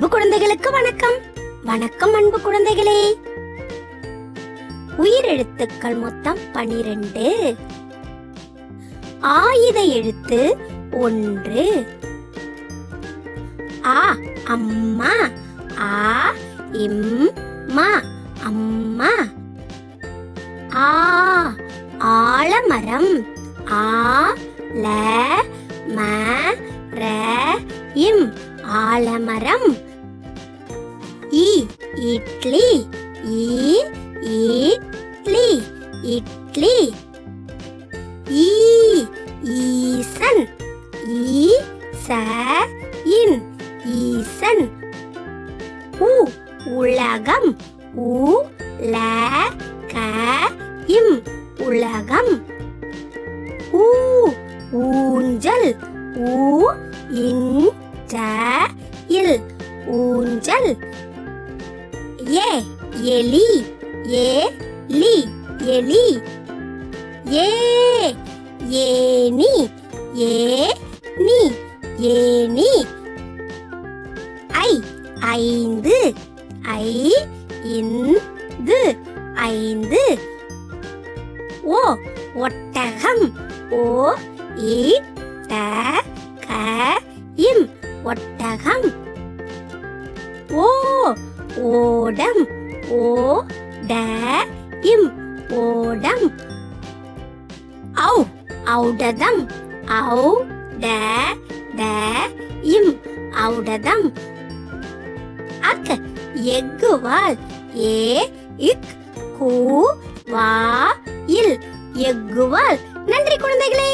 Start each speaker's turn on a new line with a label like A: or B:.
A: அன்பு குழந்தைகளுக்கு வணக்கம். வணக்கம் அன்பு குழந்தைகளே. உயிரெழுத்துக்கள் மொத்தம் 12. ஆயுத எழுத்து 1. ஆ அம்மா. ஆ இம்மா அம்மா. ஆ ஆலமரம். ஆ ல ம ர இம் ஆலமரம். இ இட்லி. இ இட்லி இட்லி. ஈ ஈசன். ஈ ச இன் ஈசன். உ உலகம். உ ல க இம் உலகம். ஊ ஊஞ்சல். ஊ இன் ஜ இல் ஊஞ்சல். ஏ எலி. ஏ லி எலி. ஏ ஏனி. ஏ நீ ஏனி. ஐ ஐந்து. ஐ இந்து ஐந்து. ஓ ஒட்டகம். ஓ இ ட க இம் ஒட்டகம். ஓ ஓடம். ஓ ட இம் ஓடம். ஔ ஔடதம். ஔ ட ட இம் ஔடதம். அக் எக்குவால். ஏ இக் கூ வா இல் எக்குவால். நன்றி குழந்தைகளே.